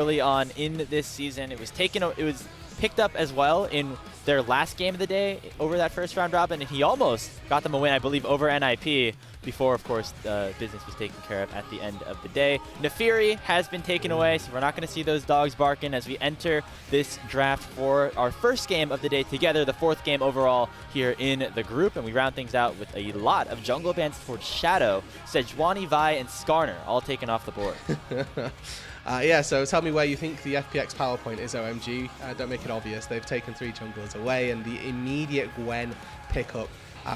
early on in this season. It was picked up as well in their last game of the day over that first round robin, and he almost got them a win, I believe, over NIP before, of course, business was taken care of at the end of the day. Nefiri has been taken away, so we're not going to see those dogs barking as we enter this draft for our first game of the day together, the fourth game overall here in the group, and we round things out with a lot of jungle bans towards Shadow, Sejuani, Vi, and Skarner all taken off the board. Yeah, so tell me where you think the FPX PowerPoint is, OMG. Don't make it obvious. They've taken 3 junglers away, and the immediate Gwen pickup.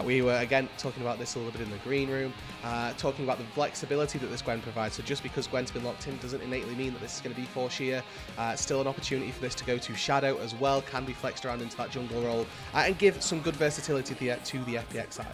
We were, again, talking about this a little bit in the green room, talking about the flexibility that this Gwen provides. So just because Gwen's been locked in doesn't innately mean that this is going to be for sheer. Still an opportunity for this to go to Shadow as well, can be flexed around into that jungle role, and give some good versatility to the FPX side.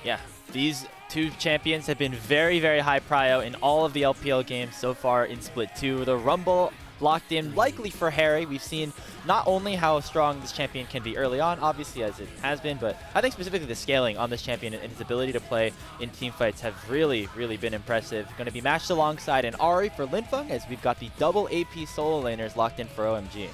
Yeah, these two champions have been very, very high prio in all of the LPL games so far in Split 2. The Rumble locked in likely for Hery. We've seen not only how strong this champion can be early on, obviously, as it has been, but I think specifically the scaling on this champion and his ability to play in team fights have really, really been impressive. Going to be matched alongside an Ahri for Linfeng, as we've got the double AP solo laners locked in for OMG.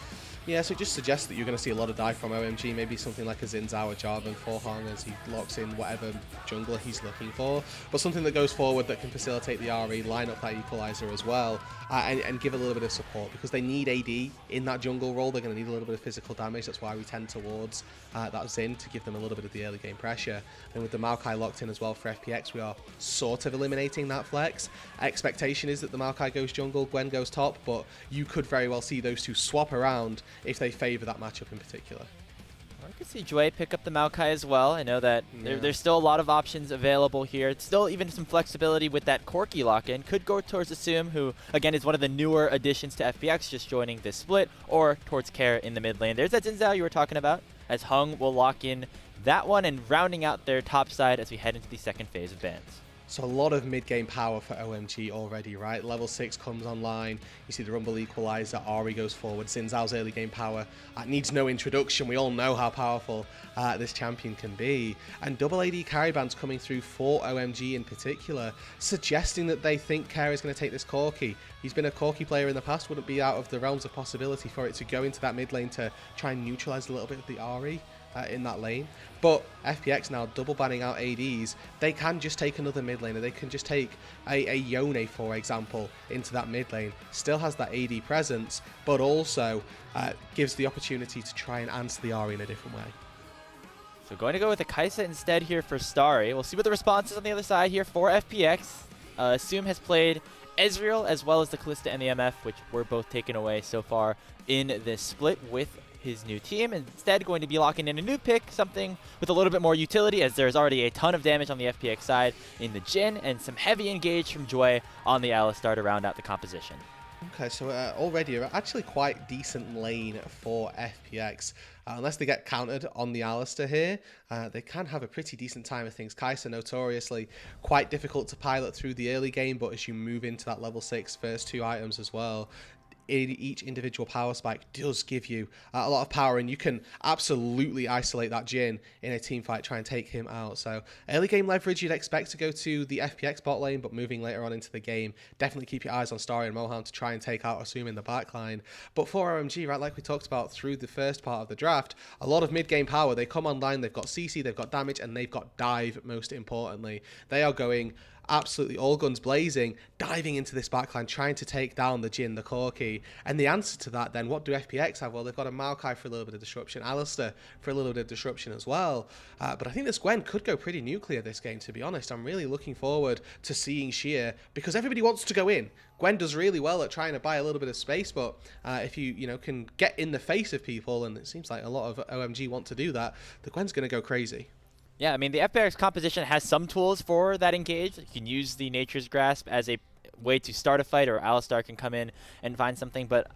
Yeah, so it just suggests that you're going to see a lot of dive from OMG, maybe something like a Xin Zhao or Jarvan for Heng as he locks in whatever jungler he's looking for, but something that goes forward that can facilitate the RE, line up that equalizer as well, and give a little bit of support, because they need AD in that jungle role. They're going to need a little bit of physical damage. That's why we tend towards that Xin to give them a little bit of the early game pressure. And with the Maokai locked in as well for FPX, we are sort of eliminating that flex. Expectation is that the Maokai goes jungle, Gwen goes top, but you could very well see those two swap around if they favor that matchup in particular. I could see Jwei pick up the Maokai as well. I know that there's still a lot of options available here. It's still even some flexibility with that Corki lock-in. Could go towards Assume, who, again, is one of the newer additions to FPX, just joining this split, or towards Care in the mid lane. There's that Xin Zhao you were talking about, as Heng will lock in that one and rounding out their top side as we head into the second phase of bans. So a lot of mid-game power for OMG already, right? Level 6 comes online, you see the Rumble Equalizer, Ahri goes forward, Xin Zhao's early game power needs no introduction. We all know how powerful this champion can be. And double AD carry bans coming through for OMG in particular, suggesting that they think Care is going to take this Corki. He's been a Corki player in the past, wouldn't be out of the realms of possibility for it to go into that mid lane to try and neutralize a little bit of the Ahri in that lane. But FPX now double banning out ADs. They can just take another mid laner. They can just take a Yone, for example, into that mid lane. Still has that AD presence, but also gives the opportunity to try and answer the Ahri in a different way. So going to go with a Kai'Sa instead here for Starry. We'll see what the response is on the other side here for FPX. Assume has played Ezreal as well as the Kalista and the MF, which were both taken away so far in this split with his new team. Instead, going to be locking in a new pick, something with a little bit more utility, as there's already a ton of damage on the FPX side in the Jhin, and some heavy engage from Jwei on the Alistar to round out the composition. Okay, so already actually quite decent lane for FPX. Unless they get countered on the Alistar here, they can have a pretty decent time of things. Kai'Sa notoriously quite difficult to pilot through the early game, but as you move into that level 6 first 2 items as well, each individual power spike does give you a lot of power, and you can absolutely isolate that Jhin in a team fight, try and take him out. So early game leverage you'd expect to go to the FPX bot lane, but moving later on into the game, definitely keep your eyes on Starry and Moham to try and take out Assume in the backline. But for OMG, right, like we talked about through the first part of the draft, a lot of mid-game power. They come online, they've got CC, they've got damage, and they've got dive, most importantly. They are going absolutely all guns blazing, diving into this backline, trying to take down the Jhin, the Corki. And the answer to that then, what do FPX have? Well, they've got a Maokai for a little bit of disruption, Alistar for a little bit of disruption as well. But I think this Gwen could go pretty nuclear this game, to be honest. I'm really looking forward to seeing Sheer, because everybody wants to go in. Gwen does really well at trying to buy a little bit of space, but if you can get in the face of people, and it seems like a lot of OMG want to do that, the Gwen's going to go crazy. Yeah, I mean, the FPX composition has some tools for that engage. You can use the Nature's Grasp as a way to start a fight, or Alistar can come in and find something, but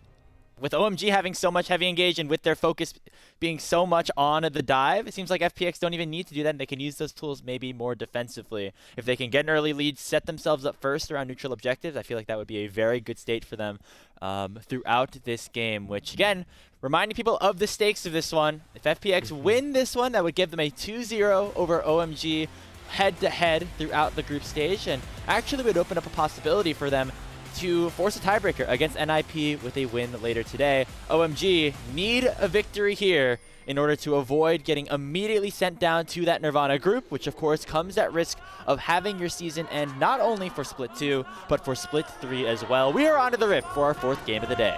with OMG having so much heavy engage and with their focus being so much on the dive, it seems like FPX don't even need to do that, and they can use those tools maybe more defensively. If they can get an early lead, set themselves up first around neutral objectives, I feel like that would be a very good state for them throughout this game, which, again, reminding people of the stakes of this one. If FPX win this one, that would give them a 2-0 over OMG head-to-head throughout the group stage, and actually would open up a possibility for them to force a tiebreaker against NIP with a win later today. OMG need a victory here in order to avoid getting immediately sent down to that Nirvana group, which of course comes at risk of having your season end not only for Split 2, but for Split 3 as well. We are on to the Rift for our 4th game of the day.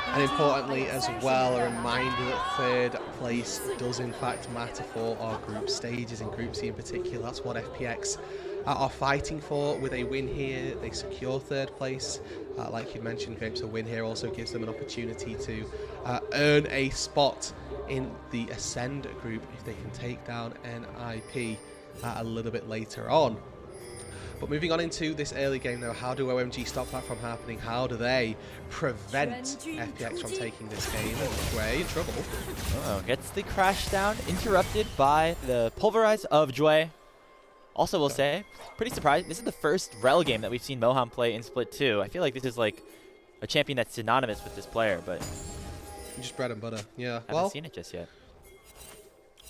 And importantly as well, a reminder that 3rd place does in fact matter for our group stages, in Group C in particular. That's what FPX are fighting for. With a win here, they secure 3rd place. Like you mentioned, Grapes, a win here also gives them an opportunity to earn a spot in the Ascend group if they can take down NIP a little bit later on. But moving on into this early game now, how do OMG stop that from happening? How do they prevent FPX from taking this game? Jwei in trouble. Gets the crash down, interrupted by the pulverize of Jwei. Also, we'll say, pretty surprised. This is the first Rel game that we've seen Moham play in Split 2. I feel like this is like a champion that's synonymous with this player, but just bread and butter. Yeah, haven't seen it just yet.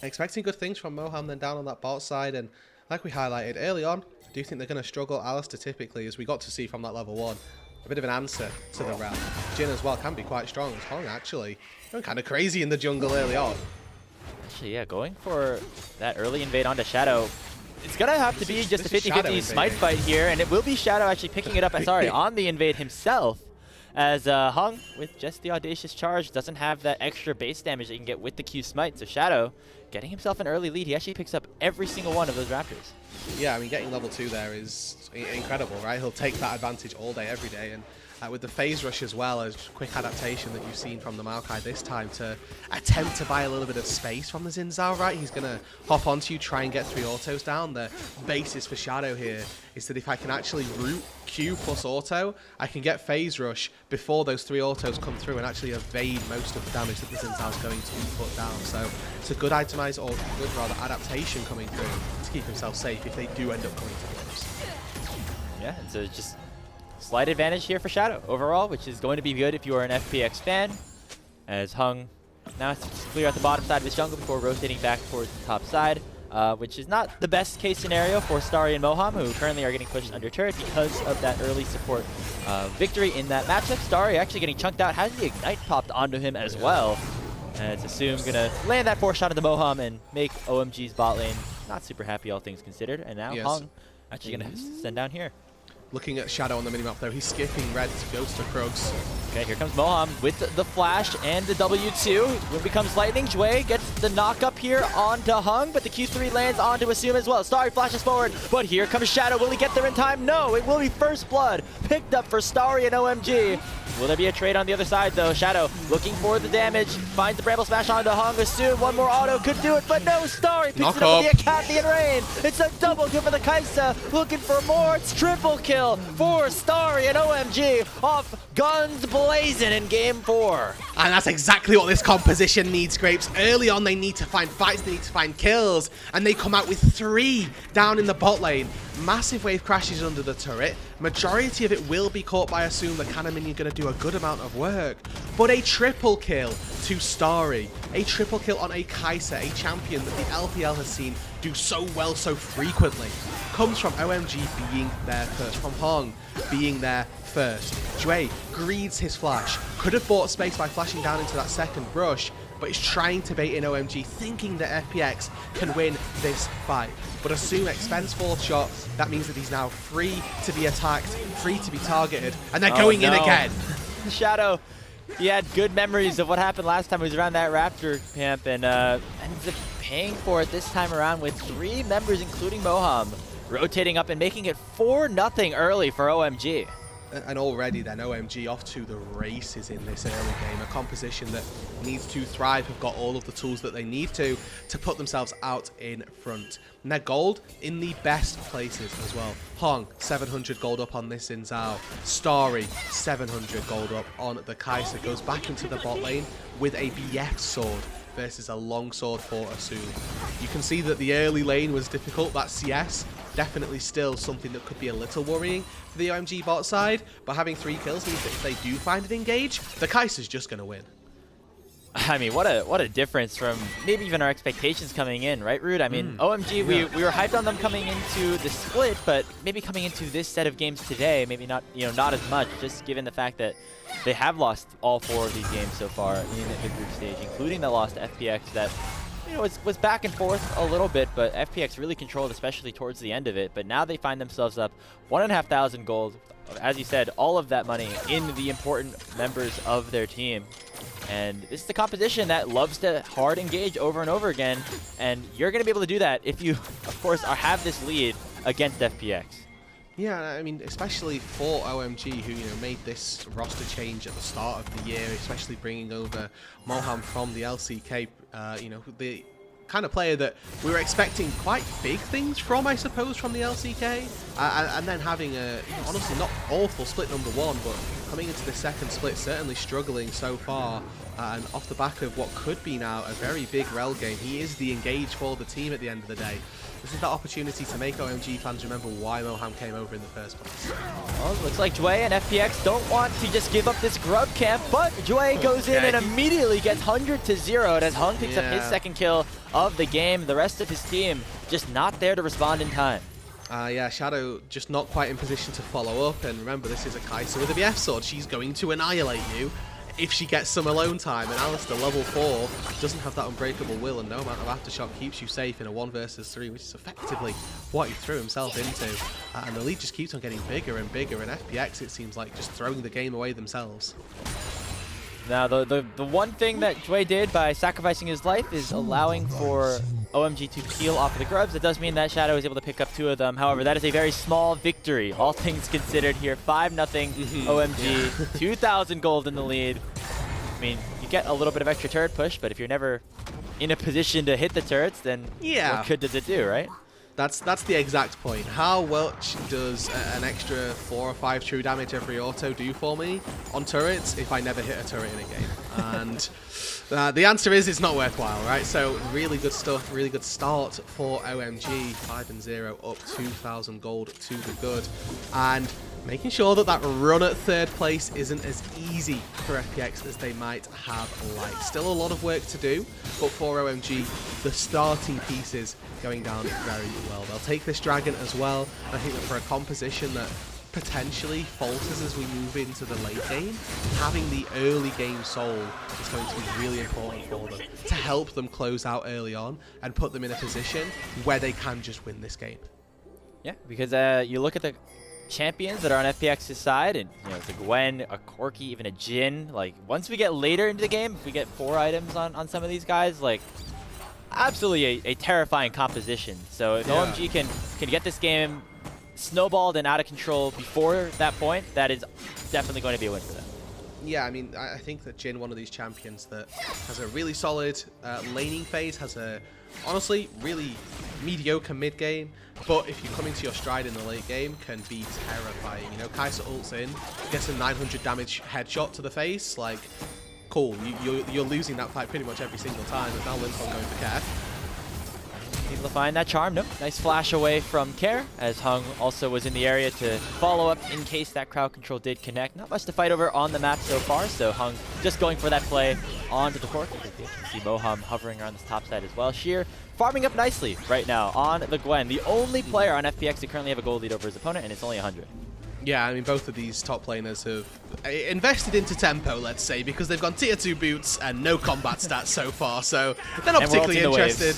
Expecting good things from Moham then down on that bot side, and like we highlighted early on, I do think they're going to struggle. Alistair typically, as we got to see from that level 1, a bit of an answer to the Rel. Jin as well can be quite strong. Heng actually going kind of crazy in the jungle early on. Actually, yeah, going for that early invade onto Shadow. It's going to have to be just a 50-50 smite fight here, and it will be Shadow actually picking it up, sorry, on the invade himself, as Heng, with just the audacious charge, doesn't have that extra base damage that you can get with the Q smite. So Shadow getting himself an early lead. He actually picks up every single one of those Raptors. Yeah, I mean, getting level 2 there is incredible, right? He'll take that advantage all day, every day, and with the phase rush as well as quick adaptation that you've seen from the Maokai this time to attempt to buy a little bit of space from the Xin Zhao, right? He's going to hop onto you, try and get 3 autos down. The basis for Shadow here is that if I can actually root Q plus auto, I can get phase rush before those 3 autos come through and actually evade most of the damage that the Xin Zhao is going to be put down. So it's a good itemize, or good rather adaptation coming through to keep himself safe if they do end up coming to close. Yeah, and so just slight advantage here for Shadow overall, which is going to be good if you are an FPX fan, as Heng now has to clear out the bottom side of his jungle before rotating back towards the top side, which is not the best case scenario for Starry and Moham, who currently are getting pushed under turret because of that early support victory in that matchup. Starry actually getting chunked out, has the Ignite popped onto him as well. And it's assumed going to land that 4 shot of the Moham and make OMG's bot lane not super happy, all things considered. And now Heng actually going to send down here. Looking at Shadow on the minimap though, he's skipping red to Ghost to Krugs. Okay, here comes Moham with the flash and the W2. When it becomes lightning, Jwei gets the knock up here onto Heng, but the Q3 lands onto Assume as well. Starry flashes forward, but here comes Shadow. Will he get there in time? No, it will be first blood picked up for Starry and OMG. Will there be a trade on the other side though? Shadow looking for the damage, finds the Bramble Smash onto Heng. Assume one more auto could do it, but no, Starry picks it up with the Acathian Rain. It's a double kill for the Kaisa, looking for more. It's triple kill for Starry and OMG off guns blazing in game 4. And that's exactly what this composition needs, Grapes. Early on, they need to find fights, they need to find kills, and they come out with 3 down in the bot lane. Massive wave crashes under the turret. Majority of it will be caught by Assume. The cannon minion going to do a good amount of work. But a triple kill to Starry. A triple kill on a Kaisa, a champion that the LPL has seen do so well so frequently. Comes from OMG being there first, from Heng being there first. Jwei greeds his flash. Could have bought space by flashing down into that second brush, but is trying to bait in OMG, thinking that FPX can win this fight. But Assume expends 4th shot. That means that he's now free to be attacked, free to be targeted, and they're going in again. Shadow, he had good memories of what happened last time he was around that Raptor camp, and ends up paying for it this time around with 3 members, including Moham, rotating up and making it 4-0 early for OMG. And already then OMG off to the races in this early game. A composition that needs to thrive, have got all of the tools that they need to put themselves out in front. And their gold in the best places as well. Heng, 700 gold up on this Xin Zhao. Starry, 700 gold up on the Kaisa. Goes back into the bot lane with a BF sword versus a long sword for Assume. You can see that the early lane was difficult. That CS, definitely still something that could be a little worrying for the OMG bot side, but having 3 kills means that if they do find an engage, the Kaiser's just going to win. I mean, what a difference from maybe even our expectations coming in, right, Rood? I mean, OMG, we were hyped on them coming into the split, but maybe coming into this set of games today, maybe not, not as much, just given the fact that they have lost all 4 of these games so far in the group stage, including the loss to FPX that, was back and forth a little bit, but FPX really controlled, especially towards the end of it. But now they find themselves up 1,500 gold. As you said, all of that money in the important members of their team. And this is the composition that loves to hard engage over and over again. And you're going to be able to do that if you, of course, have this lead against FPX. Yeah, I mean, especially for OMG, who made this roster change at the start of the year, especially bringing over Moham from the LCK. The kind of player that we were expecting quite big things from, I suppose, from the LCK, and then having a honestly not awful split number 1, but coming into the second split certainly struggling so far, and off the back of what could be now a very big rel game. He is the engage for the team at the end of the day. This is that opportunity to make OMG fans remember why Moham came over in the first place. Well, looks like Jwei and FPX don't want to just give up this grub camp, but Jwei goes in and immediately gets 100 to 0 as Heng picks up his second kill of the game. The rest of his team just not there to respond in time. Yeah, Shadow just not quite in position to follow up, and remember, this is a Kai'Sa with a BF sword. She's going to annihilate you if she gets some alone time, and Alistar, level 4, doesn't have that unbreakable will, and no amount of aftershock keeps you safe in a 1 versus 3, which is effectively what he threw himself into. And the lead just keeps on getting bigger and bigger, and FPX, it seems like, just throwing the game away themselves. Now, the one thing that Jwei did by sacrificing his life is allowing for OMG to peel off of the grubs. It does mean that Shadow is able to pick up 2 of them. However, that is a very small victory, all things considered here. 5-0 OMG, 2,000 gold in the lead. I mean, you get a little bit of extra turret push, but if you're never in a position to hit the turrets, then what good does it do, right? That's the exact point. How much does an extra 4 or 5 true damage every auto do for me on turrets if I never hit a turret in a game? And the answer is it's not worthwhile, right? So really good stuff, really good start for OMG. 5-0, up 2,000 gold to the good. And making sure that that run at 3rd place isn't as easy for FPX as they might have liked. Still a lot of work to do, but for OMG, the starting pieces going down very well. They'll take this dragon as well. I think that for a composition that potentially falters as we move into the late game, having the early game soul is going to be really important for them to help them close out early on and put them in a position where they can just win this game. Yeah, because you look at the champions that are on FPX's side, and it's a Gwen, a Corki, even a Jin. Like, once we get later into the game, if we get 4 items on some of these guys, like, absolutely a terrifying composition. So if OMG can get this game snowballed and out of control before that point, that is definitely going to be a win for them. Yeah, I mean, I think that Jin, one of these champions that has a really solid laning phase, has a, honestly, really mediocre mid game, but if you come into your stride in the late game, can be terrifying. Kai'Sa ults in, gets a 900 damage headshot to the face, like, cool, you're losing that fight pretty much every single time, and now Linfeng going for care. Able to find that charm. Nope. Nice flash away from Care, as Heng also was in the area to follow up in case that crowd control did connect. Not much to fight over on the map so far, so Heng just going for that play onto the court. You can see Moham hovering around this top side as well. Sheer farming up nicely right now on the Gwen. The only player on FPX to currently have a gold lead over his opponent, and it's only 100. Yeah, I mean, both of these top laners have invested into tempo, let's say, because they've gone tier 2 boots and no combat stats so far, so they're not particularly interested.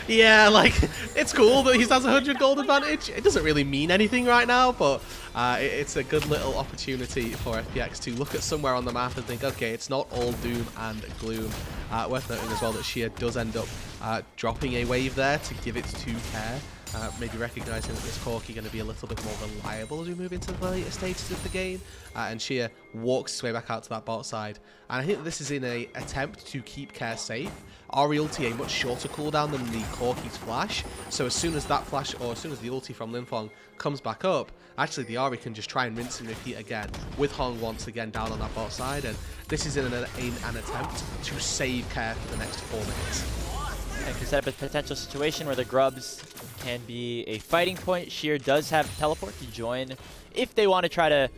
Yeah, like, it's cool that he has 100 gold advantage. It doesn't really mean anything right now, but it's a good little opportunity for FPX to look at somewhere on the map and think, okay, it's not all doom and gloom. Worth noting as well that Sheer does end up dropping a wave there to give it to Care. Maybe recognizing that this Corki going to be a little bit more reliable as we move into the later stages of the game. And Sheer walks his way back out to that bot side. And I think that this is in an attempt to keep Care safe. Ahri ulti a much shorter cooldown than the Corki's flash. So as soon as that flash, or as soon as the ulti from Linfeng comes back up, actually the Ahri can just try and rinse and repeat again, with Heng once again down on that bot side. And this is in an attempt to save Care for the next 4 minutes. And can set up a potential situation where the grubs can be a fighting point. Sheer does have teleport to join if they want to try to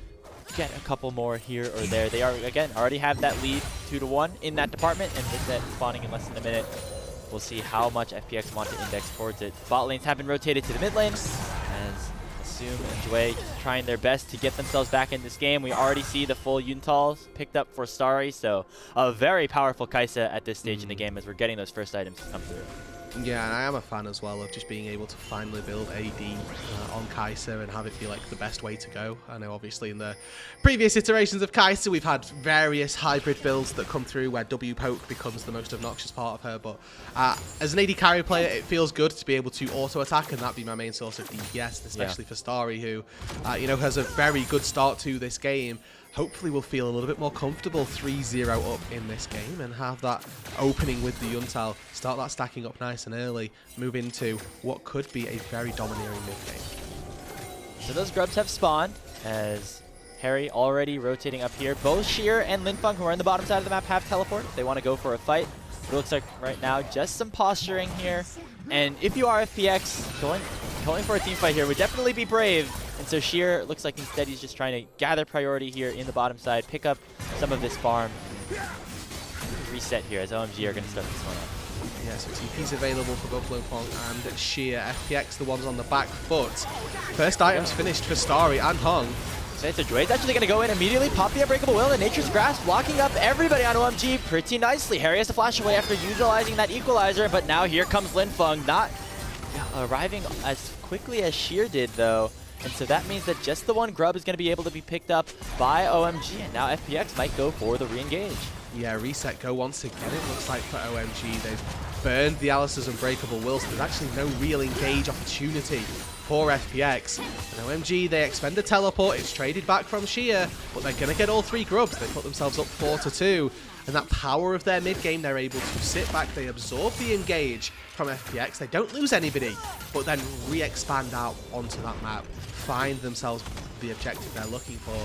get a couple more here or there. They are, again, already have that lead 2-1 in that department, and with that spawning in less than a minute, we'll see how much FPX want to index towards it. Bot lanes have been rotated to the mid lane, as Assume and Jwei just trying their best to get themselves back in this game. We already see the full Yuntals picked up for Starry, so a very powerful Kai'Sa at this stage in the game as we're getting those first items to come through. Yeah, and I am a fan as well of just being able to finally build AD on Kai'Sa and have it be like the best way to go. I know obviously in the previous iterations of Kai'Sa we've had various hybrid builds that come through where W poke becomes the most obnoxious part of her, but as an AD carry player it feels good to be able to auto attack, and that'd be my main source of DPS, especially for Starry, who you know, has a very good start to this game. Hopefully we'll feel a little bit more comfortable 3-0 up in this game and have that opening with the Yuntal, start that stacking up nice and early, move into what could be a very domineering mid-game. So those grubs have spawned as Hery already rotating up here. Both Sheer and Linfeng, who are in the bottom side of the map, have teleport. They want to go for a fight. But it looks like right now just some posturing here. And if you are FPX, going for a team fight here would definitely be brave. And so Sheer looks like instead he's just trying to gather priority here in the bottom side, pick up some of this farm. Reset here as OMG are going to start this one up. Yeah, so TP's available for both Linfeng and Sheer. FPX the ones on the back foot. First items finished for Starry and Heng. So Jwei's actually going to go in immediately, pop the Unbreakable Will, and Nature's Grasp blocking up everybody on OMG pretty nicely. Hery has to flash away after utilizing that equalizer, but now here comes Linfeng, not arriving as quickly as Sheer did though. And so that means that just the one grub is going to be able to be picked up by OMG, and now FPX might go for the re-engage. Yeah, reset go once again, it looks like, for OMG. They've burned the Alistair's Unbreakable Will, so there's actually no real engage opportunity for FPX. And OMG, they expend a teleport, it's traded back from Sheer, but they're going to get all three grubs. They put themselves up 4-2. And that power of their mid-game, they're able to sit back, they absorb the engage from FPX, they don't lose anybody, but then re-expand out onto that map, find themselves the objective they're looking for.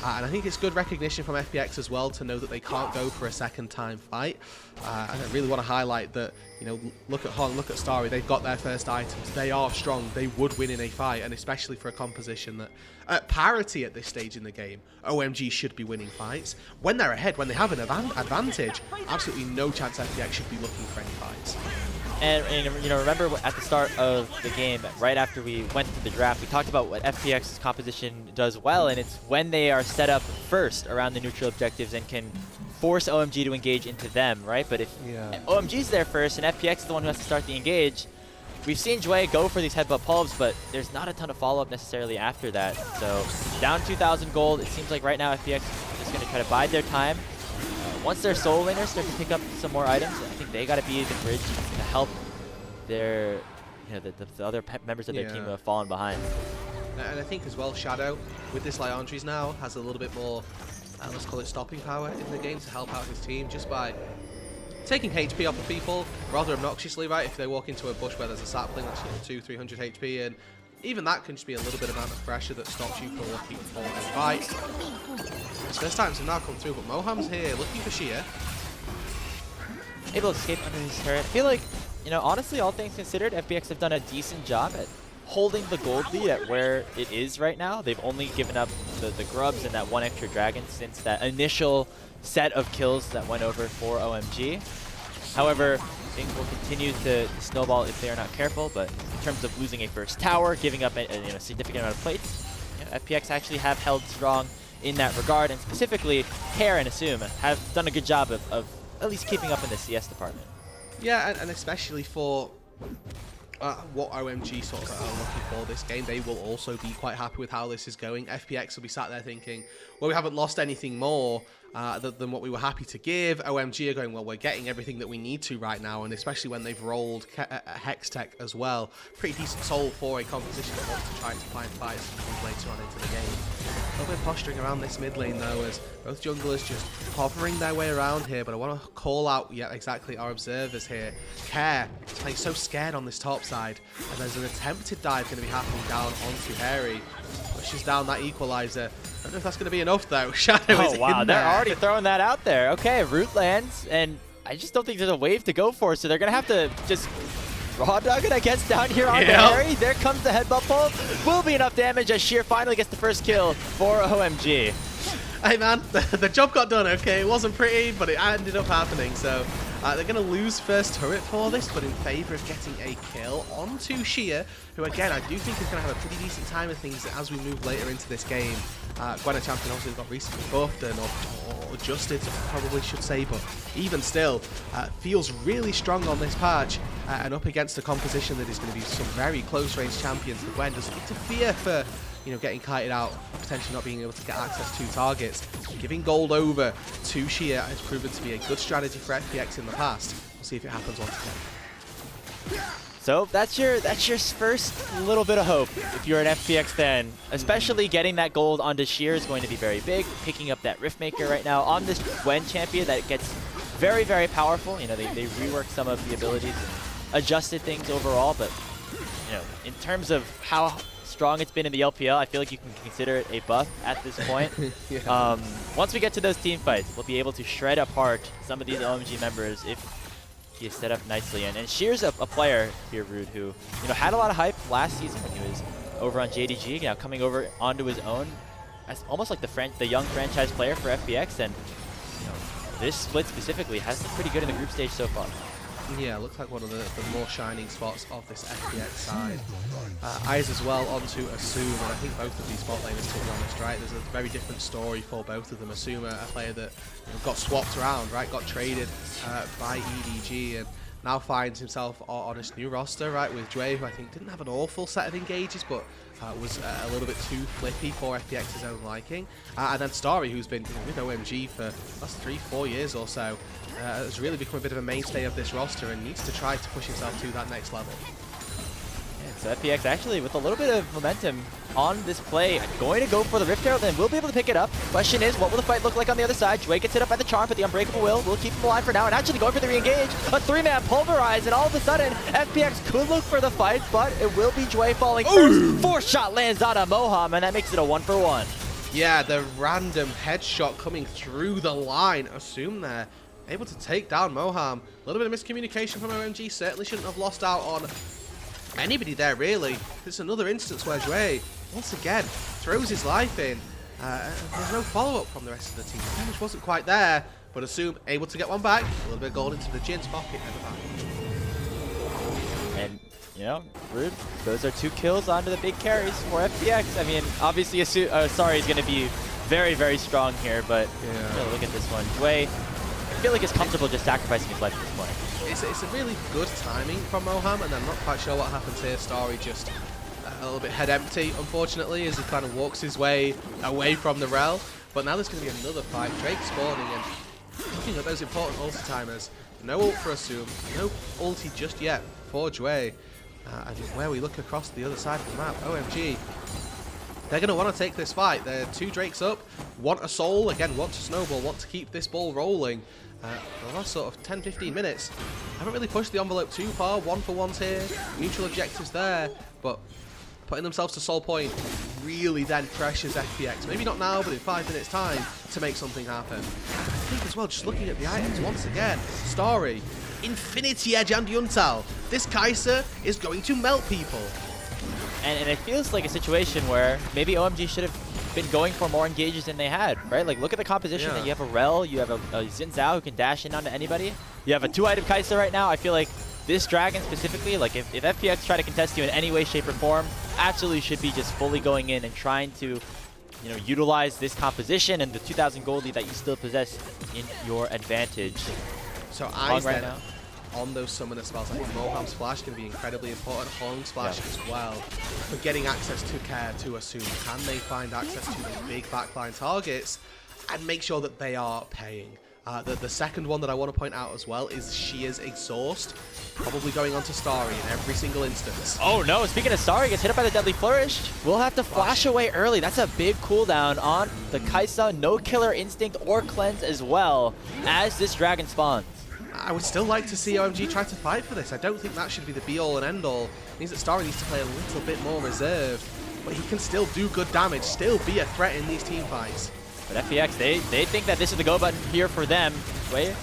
And I think it's good recognition from FPX as well to know that they can't go for a second time fight. And I really want to highlight that, you know, look at Heng, look at Starry, they've got their first items, they are strong, they would win in a fight, and especially for a composition that, at parity at this stage in the game, OMG should be winning fights. When they're ahead, when they have an advantage, absolutely no chance FPX should be looking for any fights. And you know, remember at the start of the game, right after we went through the draft, we talked about what FPX's composition does well, and it's when they are set up first around the neutral objectives and can force OMG to engage into them, right? But if OMG's there first and FPX is the one who has to start the engage, we've seen Jwei go for these headbutt pulls, but there's not a ton of follow-up necessarily after that. So down 2,000 gold, it seems like right now FPX is just going to try to bide their time. Once their soul laners start to pick up some more items, I think they got to be the bridge to help their, you know, the other members of their team who have fallen behind. And I think as well, Shadow, with this Liandry's now, has a little bit more, let's call it stopping power in the game to help out his team just by taking HP off of people rather obnoxiously, right? If they walk into a bush where there's a sapling that's 200-300 HP, and even that can just be a little bit amount of pressure that stops you from looking for a fight. His first items have now come through, but Moham's here looking for Sheer. Able to escape under his turret. I feel like, you know, honestly, all things considered, FPX have done a decent job at holding the gold lead at where it is right now. They've only given up the grubs and that one extra dragon since that initial set of kills that went over for OMG. However, things will continue to snowball if they are not careful, but in terms of losing a first tower, giving up a significant amount of plates, you know, FPX actually have held strong in that regard, and specifically Hery and Assume have done a good job of at least keeping up in the CS department. Yeah, and especially for what OMG sort of are looking for this game, they will also be quite happy with how this is going. FPX will be sat there thinking, well, we haven't lost anything more than what we were happy to give. OMG are going, well, we're getting everything that we need to right now, and especially when they've rolled Hex Tech as well. Pretty decent soul for a composition that wants to try to find fights later on into the game. A little bit posturing around this mid lane though, as both junglers just hovering their way around here, but I want to call out, exactly, our observers here. Care is playing so scared on this top side, and there's an attempted dive going to be happening down onto Hery. Pushes down that equalizer. I don't know if that's going to be enough though. Shadow is in there. They're already throwing that out there. Okay, root lands, and I just don't think there's a wave to go for, so they're going to have to just raw dog it, I guess, down here on Hery. There comes the headbutt pull. Will be enough damage as Sheer finally gets the first kill for OMG. Hey man, the job got done, okay? It wasn't pretty, but it ended up happening. So they're going to lose first turret for this, but in favour of getting a kill onto Xia, who again, I do think is going to have a pretty decent time of things as we move later into this game. Gwen champion obviously got recently buffed and or adjusted, probably should say, but even still, feels really strong on this patch and up against a composition that is going to be some very close range champions. The Gwen doesn't need to fear for getting kited out, potentially not being able to get access to targets. Giving gold over to Xia has proven to be a good strategy for FPX in the past. We'll see if it happens once again. So that's your first little bit of hope if you're an FPX fan. Especially getting that gold onto Xia is going to be very big. Picking up that Riftmaker right now on this Gwen champion that gets very, very powerful. They reworked some of the abilities and adjusted things overall, but in terms of how strong it's been in the LPL, I feel like you can consider it a buff at this point. Yeah. Once we get to those team fights, we'll be able to shred apart some of these OMG members if he is set up nicely. And Xia's a player here, Roodood, who had a lot of hype last season when he was over on JDG, now coming over onto his own as almost like the young franchise player for FPX. And this split specifically has been pretty good in the group stage so far. Yeah, looks like one of the more shining spots of this FPX side. Eyes as well onto Assume, and I think both of these bot laners, to be honest, right? There's a very different story for both of them. Assume, a player that got swapped around, right? Got traded by EDG and now finds himself on this new roster, right? With Jwei, who I think didn't have an awful set of engages, but was a little bit too flippy for FPX's own liking. And then Starry, who's been with OMG for the last 3-4 years or so, has really become a bit of a mainstay of this roster and needs to try to push himself to that next level. Yeah, so FPX actually, with a little bit of momentum on this play, going to go for the Rift Herald, and we'll be able to pick it up. Question is, what will the fight look like on the other side? Jwei gets hit up by the Charm, but the Unbreakable will keep him alive for now, and actually going for the re-engage. A 3-man pulverize, and all of a sudden, FPX could look for the fight, but it will be Jwei falling first. 4-shot lands on a Moham, and that makes it a 1-for-1. Yeah, the random headshot coming through the line. Assume there. Able to take down Moham. A little bit of miscommunication from OMG. Certainly shouldn't have lost out on anybody there, really. It's another instance where Jwei, once again, throws his life in. There's no follow-up from the rest of the team. The damage wasn't quite there, but Assume able to get one back. A little bit of gold into the Jin's pocket. And, Roodood, those are 2 kills onto the big carries for FPX. I mean, obviously, Starry is going to be very, very strong here, but look at this one. Jwei, I feel like it's comfortable just sacrificing his life at this point. It's a really good timing from Moham, and I'm not quite sure what happens here. Starry just a little bit head empty, unfortunately, as he kind of walks his way away from the rel. But now there's going to be another fight. Drake spawning, and looking at those important ulti timers. No ult for Assume, no ulti just yet for Jwei. And where we look across the other side of the map, OMG, they're going to want to take this fight. They're 2 Drakes up, want a soul, again, want to snowball, want to keep this ball rolling. The last sort of 10-15 minutes, haven't really pushed the envelope too far. 1-for-1s here, mutual objectives there, but putting themselves to soul point really then pressures FPX. Maybe not now, but in 5 minutes time to make something happen. I think as well, just looking at the items once again, Starry, Infinity Edge and Yuntal. This Kai'Sa is going to melt people. And it feels like a situation where maybe OMG should have been going for more engages than they had, right? Like, look at the composition. That you have a Rel, you have a Xin Zhao who can dash in onto anybody. You have a 2-item Kai'Sa right now. I feel like this Dragon specifically, like if FPX try to contest you in any way, shape, or form, absolutely should be just fully going in and trying to, utilize this composition and the 2,000 gold lead that you still possess in your advantage. So Eyes right now on those summoner spells. I think Moham's Flash going to be incredibly important. Hong's Flash as well for getting access to Care to Assume. Can they find access to those big backline targets and make sure that they are paying? The second one that I want to point out as well is Xia's Exhaust, probably going on to Starry in every single instance. Oh no, speaking of Starry, gets hit up by the Deadly Flourish. We'll have to flash away early. That's a big cooldown on the Kai'Sa. No Killer Instinct or Cleanse as well as this Dragon spawns. I would still like to see OMG try to fight for this. I don't think that should be the be-all and end-all. It means that Starry needs to play a little bit more reserved, but he can still do good damage, still be a threat in these team fights. But FPX, they think that this is the go button here for them. Wait.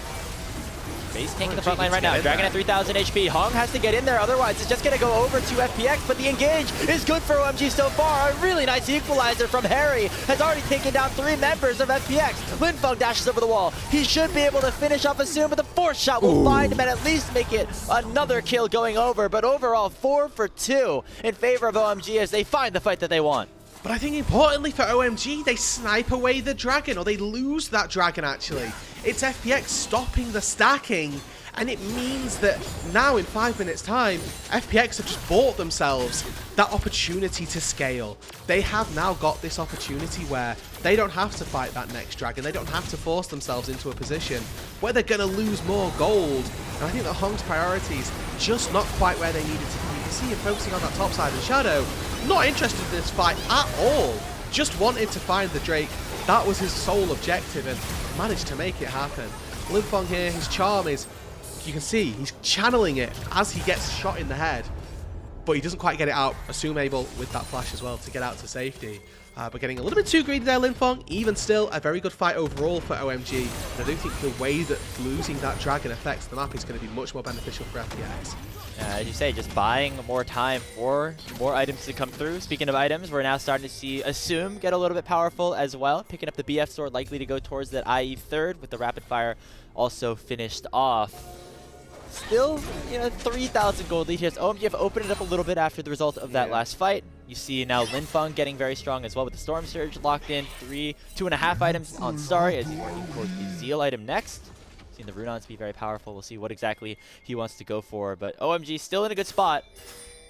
Base tanking the front line right now. Dragon at 3,000 HP. Heng has to get in there, otherwise it's just going to go over to FPX, but the engage is good for OMG so far. A really nice equalizer from Hery has already taken down 3 members of FPX. Linfeng dashes over the wall. He should be able to finish off soon, but the 4th shot will find him and at least make it another kill going over. But overall, 4 for 2 in favor of OMG as they find the fight that they want. But I think importantly for OMG, they snipe away the dragon, or they lose that dragon actually. It's FPX stopping the stacking, and it means that now in 5 minutes time, FPX have just bought themselves that opportunity to scale. They have now got this opportunity where they don't have to fight that next dragon. They don't have to force themselves into a position where they're going to lose more gold. And I think that Heng's priorities just not quite where they needed to be. You see him focusing on that top side of Shadow. Not interested in this fight at all. Just wanted to find the Drake. That was his sole objective and managed to make it happen. Linfeng here, his charm is, you can see, he's channeling it as he gets shot in the head. But he doesn't quite get it out. Assume able with that flash as well to get out to safety. But getting a little bit too greedy there, Linfeng. Even still, a very good fight overall for OMG. And I do think the way that losing that dragon affects the map is going to be much more beneficial for FPX. As you say, just buying more time for more items to come through. Speaking of items, we're now starting to see Assume get a little bit powerful as well. Picking up the BF sword, likely to go towards that IE 3rd with the rapid fire also finished off. Still, 3,000 gold lead here. OMG have opened it up a little bit after the result of that last fight. You see now Linfeng getting very strong as well with the Storm Surge locked in. 2.5 items on Starry as he's working towards the Zeal item next. Seeing the Roodood be very powerful. We'll see what exactly he wants to go for. But OMG still in a good spot.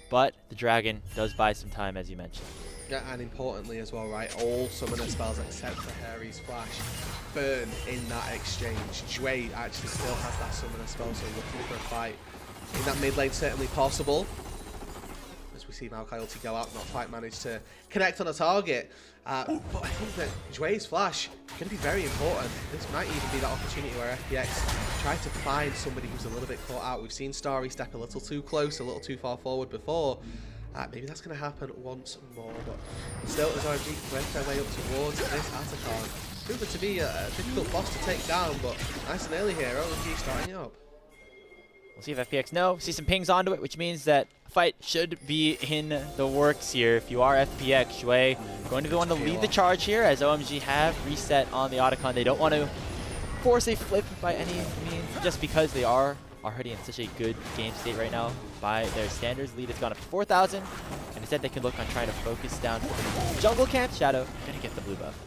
But the Dragon does buy some time, as you mentioned. Yeah, and importantly as well, right, all summoner spells except for Hery's flash burn in that exchange. Jwei actually still has that summoner spell, so looking for a fight in that mid lane certainly possible. As we see Maokai ulti go out, not quite managed to connect on a target. But I think that Jwei's flash is going to be very important. This might even be that opportunity where FPX try to find somebody who's a little bit caught out. We've seen Starry step a little too close, a little too far forward before. Maybe that's going to happen once more, but still as OMG work their way up towards this Atacon. Proven to be a difficult boss to take down, but nice and early here, OMG starting it up. We'll see if FPX know. See some pings onto it, which means that fight should be in the works here. If you are FPX, Jwei going to be one to lead the charge here as OMG have reset on the Atacon. They don't want to force a flip by any means, just because they are already in such a good game state right now. By their standards, lead has gone up to 4,000, and instead they can look on trying to focus down jungle camp. Shadow gonna get the blue buff.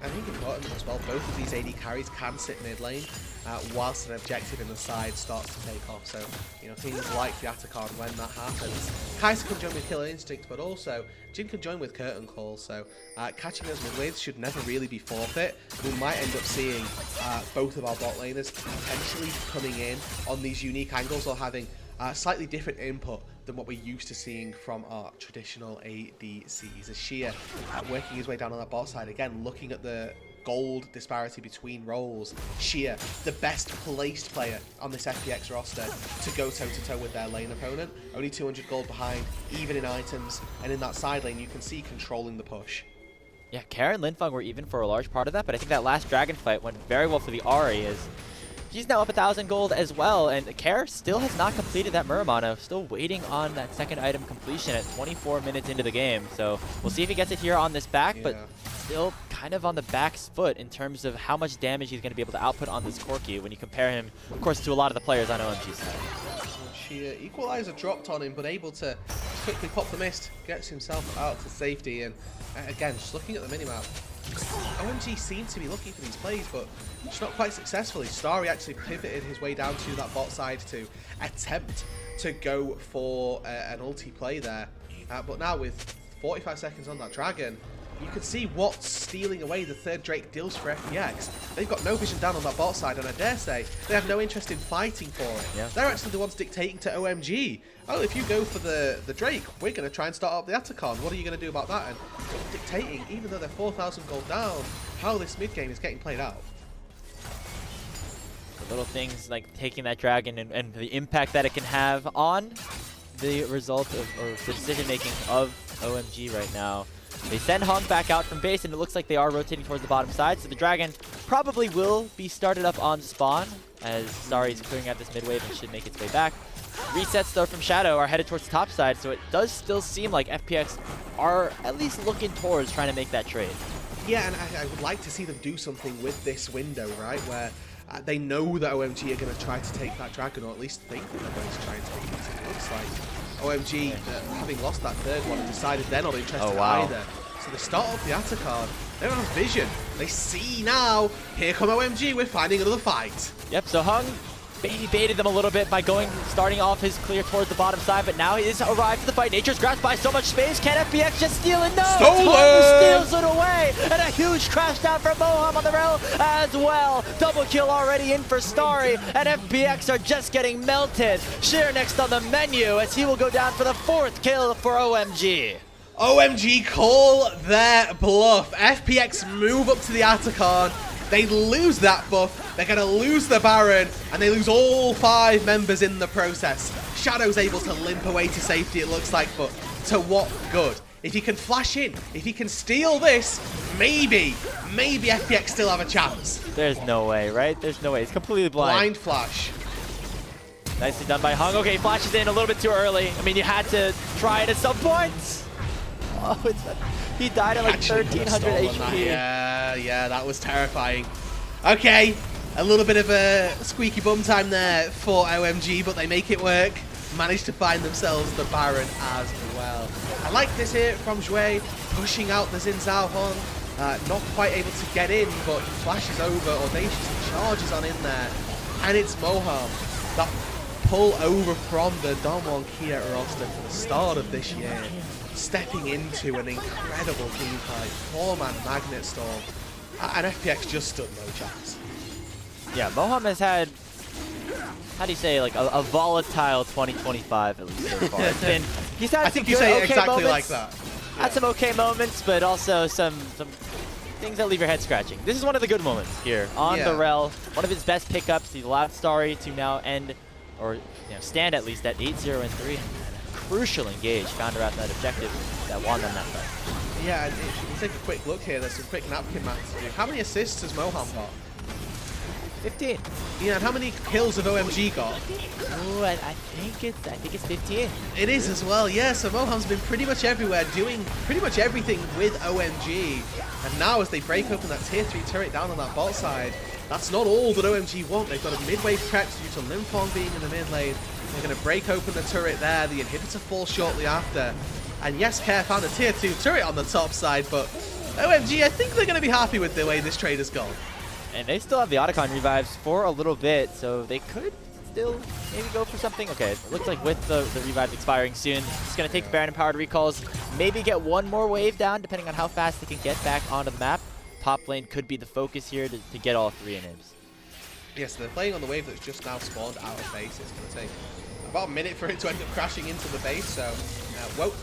I think important as well, both of these AD carries can sit mid lane whilst an objective in the side starts to take off. So, things like the Atacon, when that happens, Kai'Sa can join with Killer Instinct, but also Jin can join with Curtain Call. So, catching those mid lanes should never really be forfeit. We might end up seeing both of our bot laners potentially coming in on these unique angles or having slightly different input than what we're used to seeing from our traditional ADCs. As Shia working his way down on that bot side, again, looking at the gold disparity between roles. Shia, the best placed player on this FPX roster to go toe-to-toe with their lane opponent. Only 200 gold behind, even in items, and in that side lane, you can see controlling the push. Yeah, Karen and Linfeng were even for a large part of that, but I think that last dragon fight went very well for the Ahri as he's now up 1,000 gold as well, and Kare still has not completed that Muramano. Still waiting on that second item completion at 24 minutes into the game. So we'll see if he gets it here on this back, but still kind of on the back foot in terms of how much damage he's going to be able to output on this Corki when you compare him, of course, to a lot of the players on OMG's side. Equalizer dropped on him, but able to quickly pop the mist, gets himself out to safety, and again, just looking at the minimap, OMG seemed to be looking for these plays, but just not quite successfully. Starry actually pivoted his way down to that bot side to attempt to go for an ulti play there. But now with 45 seconds on that dragon, you can see what stealing away the third Drake deals for FPX. They've got no vision down on that bot side, and I dare say they have no interest in fighting for it. Yeah. They're actually the ones dictating to OMG. Oh, if you go for the Drake, we're going to try and start up the Atacon. What are you going to do about that? And dictating, even though they're 4,000 gold down, how this mid game is getting played out. The little things like taking that dragon and the impact that it can have on the result of, or the decision making of OMG right now. They send Heng back out from base, and it looks like they are rotating towards the bottom side, so the dragon probably will be started up on spawn. as Starry's clearing out this mid wave and should make its way back. Resets though from Shadow are headed towards the top side, so it does still seem like FPX are at least looking towards trying to make that trade. Yeah, and I would like to see them do something with this window, right, where they know that OMG are going to try to take that dragon, or at least think that they're going to try and take it. It looks like OMG, having lost that third one, have decided they're not interested either. So they start off the Atta card. They don't have vision. They see now, here come OMG, we're finding another fight. Yep, so Heng baby baited them a little bit by starting off his clear towards the bottom side, but now he is arrived to the fight. Nature's Grasp by so much space. Can FPX just steal it? No! Heng steals it away! And a huge crash down from Moham on the rail as well. Double kill already in for Starry, and FPX are just getting melted. Sheer next on the menu as he will go down for the 4th kill for OMG. OMG call their bluff. FPX move up to the Atta card. They lose that buff, they're going to lose the Baron, and they lose all 5 members in the process. Shadow's able to limp away to safety, it looks like, but to what good? If he can flash in, if he can steal this, maybe FPX still have a chance. There's no way, right? There's no way. He's completely blind. Blind flash. Nicely done by Heng. Okay, flashes in a little bit too early. I mean, you had to try it at some point. Oh, he died at like 1,300 HP. Yeah, that was terrifying. Okay, a little bit of a squeaky bum time there for OMG, but they make it work. Managed to find themselves the Baron as well. I like this here from Jwei, pushing out the Xin Zhao Heng. Not quite able to get in, but he flashes over, audaciously charges on in there. And it's Moham, that pull over from the Dongwon Kia roster for the start of this year. Stepping into an incredible team fight, 4-man Magnet Storm, and FPX just stood no chance. Yeah, Moham has had, how do you say, like a volatile 2025 at least so far. It's been, he's had I some think you good, say it okay exactly moments, like that. Had some okay moments, but also some things that leave your head scratching. This is one of the good moments here on the rel. One of his best pickups. He allowed Starry to now end, or stand at least at 8-0 and 3. Crucial engage found her out that objective that won them that fight. Yeah, and if you take a quick look here, there's some quick napkin math to do. How many assists has Moham got? 15. Yeah, and how many kills have OMG got? Oh, I think it's 15. It is as well, yeah. So Moham's been pretty much everywhere, doing pretty much everything with OMG. And now as they break open that tier 3 turret down on that bot side, that's not all that OMG want. They've got a mid-wave prep due to Linfeng being in the mid lane. They're going to break open the turret there. The inhibitor falls shortly after. And yes, Care found a tier 2 turret on the top side, but OMG, I think they're going to be happy with the way this trade has gone. And they still have the Otacon revives for a little bit, so they could still maybe go for something. Okay, it looks like with the revives expiring soon, it's going to take Baron Empowered recalls, maybe get one more wave down, depending on how fast they can get back onto the map. Top lane could be the focus here to get all 3 inhibs. Yes, they're playing on the wave that's just now spawned out of base. It's going to take about a minute for it to end up crashing into the base, so won't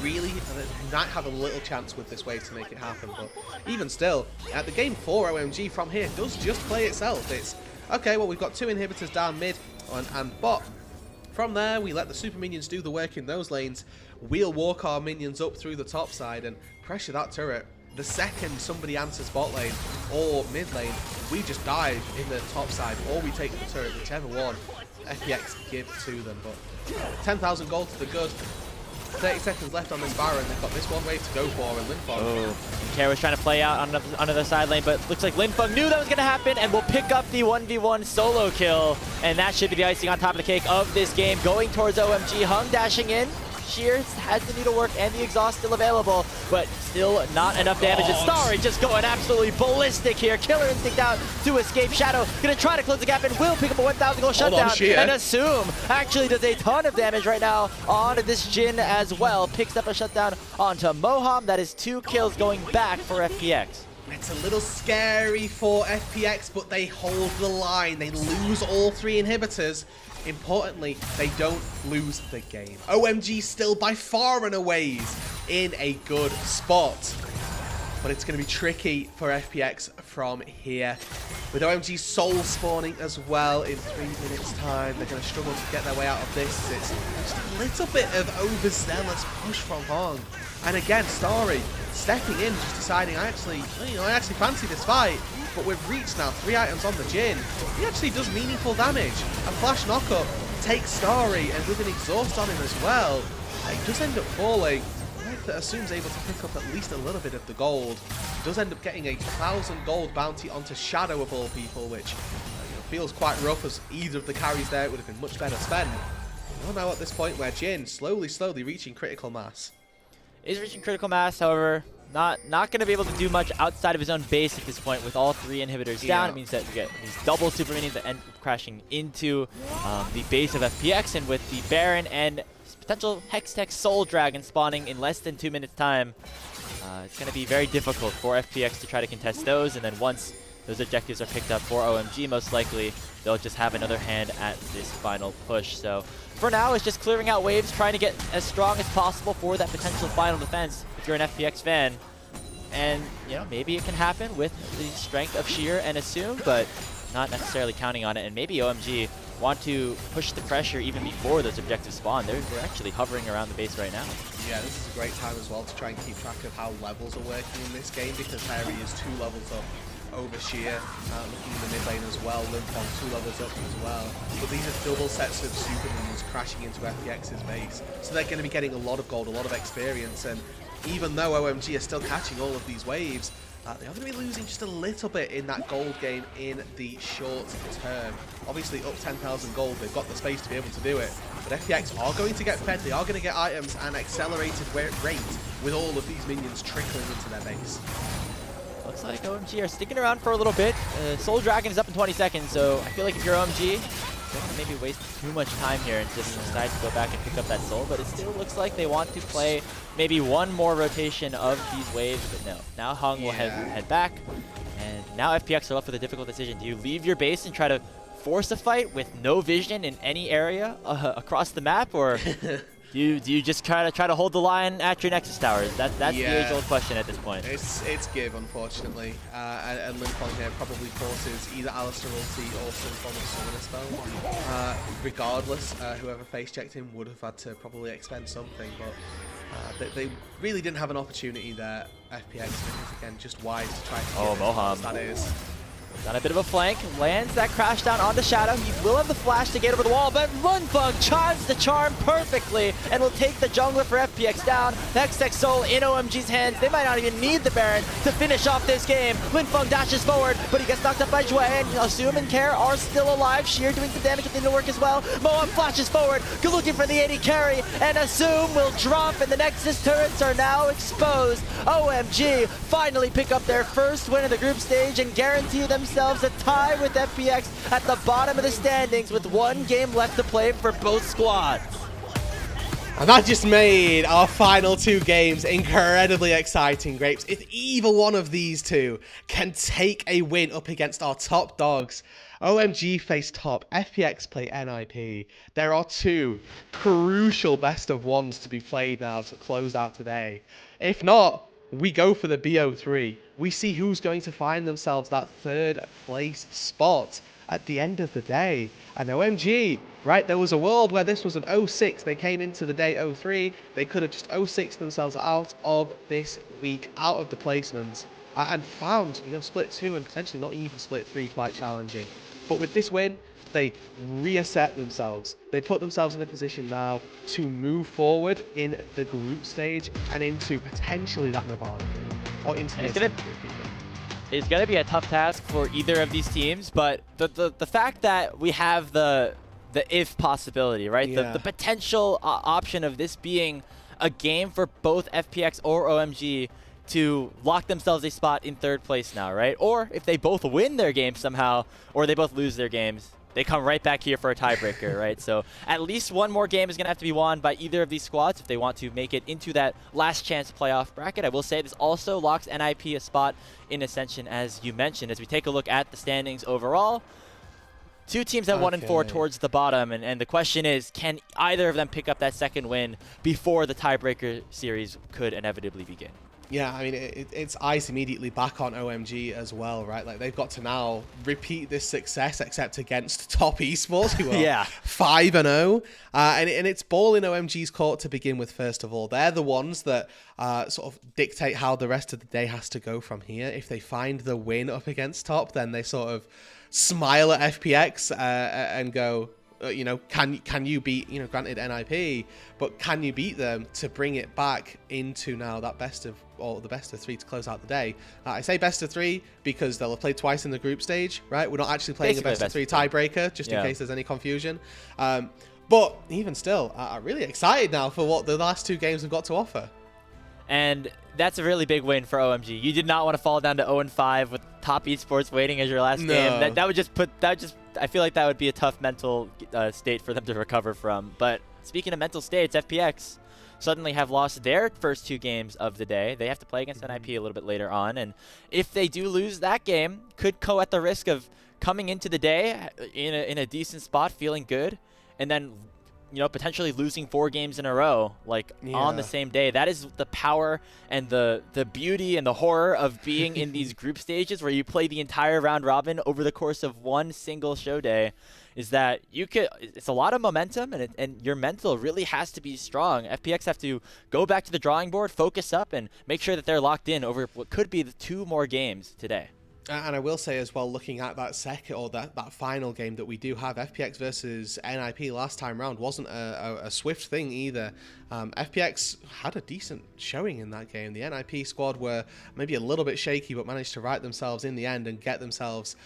really might have a little chance with this wave to make it happen, but even still, the game for OMG from here does just play itself. It's, okay, well, we've got 2 inhibitors down mid and bot. From there, we let the super minions do the work in those lanes. We'll walk our minions up through the top side and pressure that turret. The second somebody answers bot lane or mid lane, we just dive in the top side, or we take the turret, whichever one FPX give to them. But 10,000 gold to the good. 30 seconds left on this Baron. They've got this one wave to go for, and Linfeng. Oh, Care was trying to play out on the side lane, but looks like Linfeng knew that was going to happen and will pick up the 1v1 solo kill. And that should be the icing on top of the cake of this game. Going towards OMG, Heng dashing in. Shears has the needlework and the exhaust still available, but still not enough damage. And Starry just going absolutely ballistic here. Killer Instinct out to escape. Shadow gonna try to close the gap and will pick up a 1,000 gold shutdown. And Assume actually does a ton of damage right now onto this Jin as well. Picks up a shutdown onto Moham. That is 2 kills going back for FPX. It's a little scary for FPX, but they hold the line. They lose all 3 inhibitors. Importantly, they don't lose the game. OMG still by far and away in a good spot. But it's going to be tricky for FPX from here. With OMG soul spawning as well in 3 minutes time, they're going to struggle to get their way out of this. It's just a little bit of overzealous push from Heng. And again, Starry stepping in, just deciding, I actually fancy this fight. but with Reach now, 3 items on the Jhin, he actually does meaningful damage. A flash knockup takes Starry, and with an exhaust on him as well, he does end up falling. That Assume's able to pick up at least a little bit of the gold. He does end up getting a 1,000 gold bounty onto Shadow of all people, which feels quite rough, as either of the carries there it would have been much better spent. Well, now at this point where Jhin slowly reaching critical mass. Is reaching critical mass, however, not going to be able to do much outside of his own base at this point with all 3 inhibitors down. It means that we get these double super minions that end up crashing into the base of FPX, and with the Baron and potential Hextech Soul Dragon spawning in less than 2 minutes time, it's going to be very difficult for FPX to try to contest those, and then once those objectives are picked up for OMG, most likely they'll just have another hand at this final push. So for now, it's just clearing out waves, trying to get as strong as possible for that potential final defense if you're an FPX fan. And, you know, maybe it can happen with the strength of Sheer and Assume, but not necessarily counting on it. And maybe OMG want to push the pressure even before those objectives spawn. They're actually hovering around the base right now. Yeah, this is a great time as well to try and keep track of how levels are working in this game, because Hery is 2 levels up over Sheer, looking in the mid lane as well. Linfeng 2 levels up as well. But these are double sets of super minions crashing into FPX's base, so they're going to be getting a lot of gold, a lot of experience, and even though OMG are still catching all of these waves, they are going to be losing just a little bit in that gold game in the short term. Obviously up 10,000 gold, they've got the space to be able to do it, but FPX are going to get fed, they are going to get items and accelerated rate with all of these minions trickling into their base. Looks like OMG are sticking around for a little bit. Soul Dragon is up in 20 seconds, so I feel like if you're OMG, don't maybe waste too much time here and just decide to go back and pick up that soul, but it still looks like they want to play maybe one more rotation of these waves, but no. Now Heng will head back, and now FPX are left with a difficult decision. Do you leave your base and try to force a fight with no vision in any area across the map, or do you just try to hold the line at your Nexus towers? That's the age-old question at this point. It's give, unfortunately, and Linfeng here probably forces either Alistar ulti or some form of summoner spell. Regardless, whoever face-checked him would have had to probably expend something, but they really didn't have an opportunity there. FPX, again, just wise to try to get Moham. that is. Got a bit of a flank, lands that crash down onto Shadow. He will have the flash to get over the wall, but Linfeng chimes the charm perfectly and will take the jungler for FPX down. Hextech Soul in OMG's hands. They might not even need the Baron to finish off this game. Linfeng dashes forward, but he gets knocked up by Jwei, and Assume and Care are still alive. Sheer doing some damage within the work as well. Moham flashes forward, looking for the 80 carry, and Assume will drop, and the Nexus turrets are now exposed. OMG finally pick up their first win of the group stage and guarantee themselves a tie with FPX at the bottom of the standings with 1 game left to play for both squads. And that just made our final 2 games incredibly exciting, Grapes. If either one of these 2 can take a win up against our top dogs, OMG face top, FPX play NIP. There are 2 crucial best of 1s to be played now to close out today. If not, we go for the BO3. We see who's going to find themselves that 3rd place spot at the end of the day. And OMG, right, there was a world where this was an 0-6. They came into the day 0-3. They could have just 0-6 themselves out of this week, out of the placements, and found, split 2 and potentially not even split 3 quite challenging. But with this win, they reset themselves. They put themselves in a position now to move forward in the group stage and into potentially that Nirvana or into the It's going to be a tough task for either of these teams, but the fact that we have the if possibility, right? Yeah. The potential option of this being a game for both FPX or OMG to lock themselves a spot in 3rd place now, right? Or if they both win their games somehow, or they both lose their games, they come right back here for a tiebreaker, right? So at least 1 more game is going to have to be won by either of these squads if they want to make it into that last chance playoff bracket. I will say this also locks NIP a spot in Ascension, as you mentioned. As we take a look at the standings overall, 2 teams at 1 and 4 towards the bottom, and the question is, can either of them pick up that 2nd win before the tiebreaker series could inevitably begin? Yeah, I mean, it's eyes immediately back on OMG as well, right? Like, they've got to now repeat this success, except against top esports, who are Yeah. 5-0. And it's ball in OMG's court to begin with, first of all. They're the ones that sort of dictate how the rest of the day has to go from here. If they find the win up against top, then they sort of smile at FPX and go, you know, can you beat, you know, granted NIP, but can you beat them to bring it back into now that the best of 3 to close out the day? I say best of 3 because they'll have played twice in the group stage, right? We're not actually playing basically a best of 3 tiebreaker, just in case there's any confusion. But even still, I'm really excited now for what the last 2 games have got to offer. And that's a really big win for OMG. You did not want to fall down to 0-5 with top esports waiting as your last game. That would just I feel like that would be a tough mental state for them to recover from. But speaking of mental states, FPX suddenly have lost their first 2 games of the day. They have to play against NIP a little bit later on. And if they do lose that game, could go at the risk of coming into the day in a decent spot, feeling good, and then, you know, potentially losing 4 games in a row, like on the same day. That is the power and the beauty and the horror of being in these group stages where you play the entire round robin over the course of one single show day, is that it's a lot of momentum, and your mental really has to be strong. FPX have to go back to the drawing board, focus up, and make sure that they're locked in over what could be the 2 more games today. And I will say as well, looking at that second or that final game that we do have, FPX versus NIP last time round wasn't a swift thing either. FPX had a decent showing in that game. The NIP squad were maybe a little bit shaky, but managed to right themselves in the end and get themselves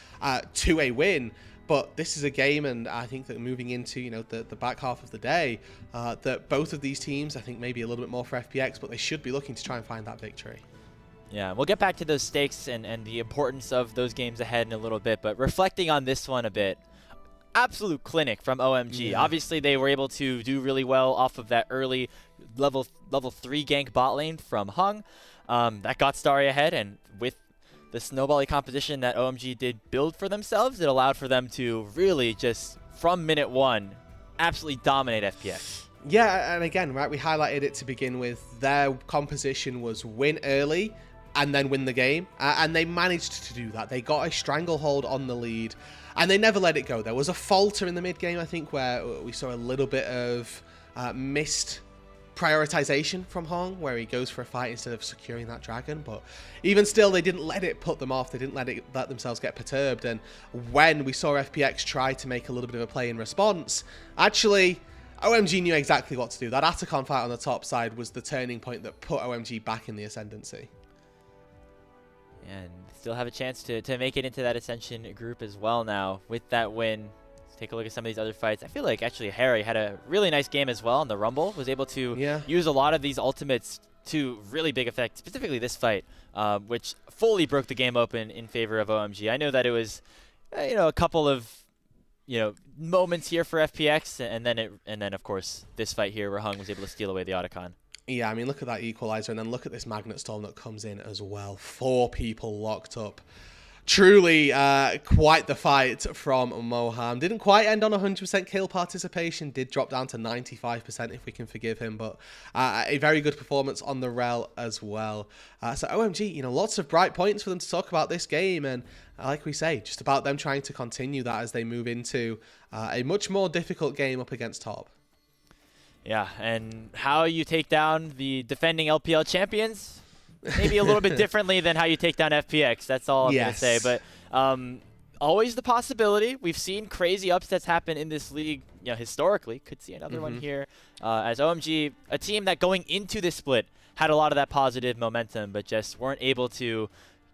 to a win. But this is a game, and I think that moving into, you know, the back half of the day, that both of these teams, I think maybe a little bit more for FPX, but they should be looking to try and find that victory. Yeah, we'll get back to those stakes and the importance of those games ahead in a little bit, but reflecting on this one a bit, absolute clinic from OMG. Yeah. Obviously, they were able to do really well off of that early level 3 gank bot lane from Heng. That got Starry ahead, and with the snowbally composition that OMG did build for themselves, it allowed for them to really just, from minute 1, absolutely dominate FPX. Yeah, and again, right, we highlighted it to begin with. Their composition was win early and then win the game, and they managed to do that. They got a stranglehold on the lead, and they never let it go. There was a falter in the mid game, I think, where we saw a little bit of missed prioritization from Heng, where he goes for a fight instead of securing that dragon. But even still, they didn't let it put them off. They didn't let themselves get perturbed. And when we saw FPX try to make a little bit of a play in response, actually, OMG knew exactly what to do. That Atacon fight on the top side was the turning point that put OMG back in the ascendancy. And still have a chance to make it into that Ascension group as well now with that win. Let's take a look at some of these other fights. I feel like actually Hery had a really nice game as well in the Rumble. Was able to use a lot of these ultimates to really big effect, specifically this fight, which fully broke the game open in favor of OMG. I know that it was, you know, a couple of, you know, moments here for FPX, and then of course this fight here where Heng was able to steal away the Otacon. Yeah, I mean, look at that equalizer, and then look at this Magnet Storm that comes in as well. 4 people locked up. Truly quite the fight from Moham. Didn't quite end on 100% kill participation. Did drop down to 95% if we can forgive him. But a very good performance on the rel as well. So OMG, you know, lots of bright points for them to talk about this game. And like we say, just about them trying to continue that as they move into a much more difficult game up against top. Yeah, and how you take down the defending LPL champions, maybe a little bit differently than how you take down FPX. That's all I'm going to say. But always the possibility. We've seen crazy upsets happen in this league, you know, historically. Could see another one here. As OMG, a team that going into this split had a lot of that positive momentum, but just weren't able to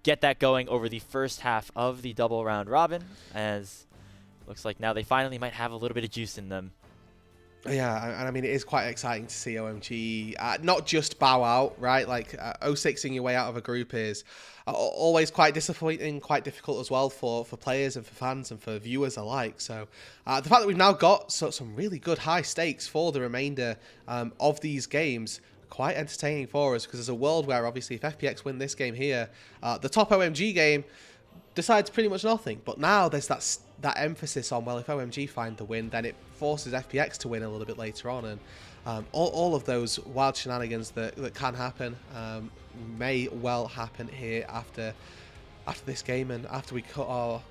get that going over the first half of the double round robin, as looks like now they finally might have a little bit of juice in them. Yeah, and I mean, it is quite exciting to see OMG not just bow out, right? Like 0-6ing your way out of a group is always quite disappointing, quite difficult as well for players and for fans and for viewers alike. So the fact that we've now got some really good high stakes for the remainder of these games, quite entertaining for us, because there's a world where obviously if FPX win this game here, the top OMG game decides pretty much nothing. But now there's that emphasis on, well, if OMG find the win, then it forces FPX to win a little bit later on, and all of those wild shenanigans that can happen. may well happen here after this game, and after we cut our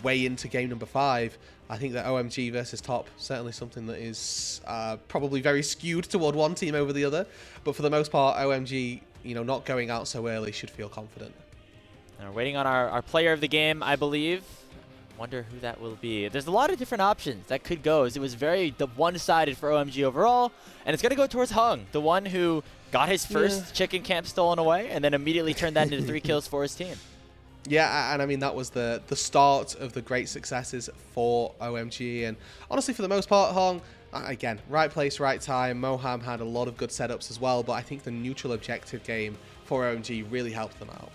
way into game number 5. I think that OMG versus top, certainly something that is probably very skewed toward one team over the other, but for the most part OMG not going out so early should feel confident. And we're waiting on our player of the game, I believe. Wonder who that will be. There's a lot of different options that could go, as it was very one-sided for OMG overall, and it's going to go towards Heng, the one who got his first chicken camp stolen away and then immediately turned that into 3 kills for his team. Yeah, and I mean, that was the start of the great successes for OMG, and honestly, for the most part, Heng, again, right place, right time. Moham had a lot of good setups as well, but I think the neutral objective game for OMG really helped them out.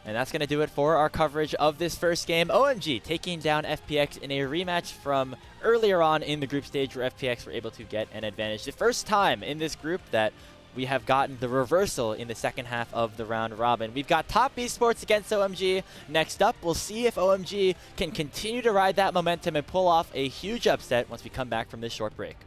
And that's going to do it for our coverage of this first game. OMG taking down FPX in a rematch from earlier on in the group stage where FPX were able to get an advantage. The first time in this group that we have gotten the reversal in the second half of the round robin. We've got top esports against OMG. Next up, we'll see if OMG can continue to ride that momentum and pull off a huge upset once we come back from this short break.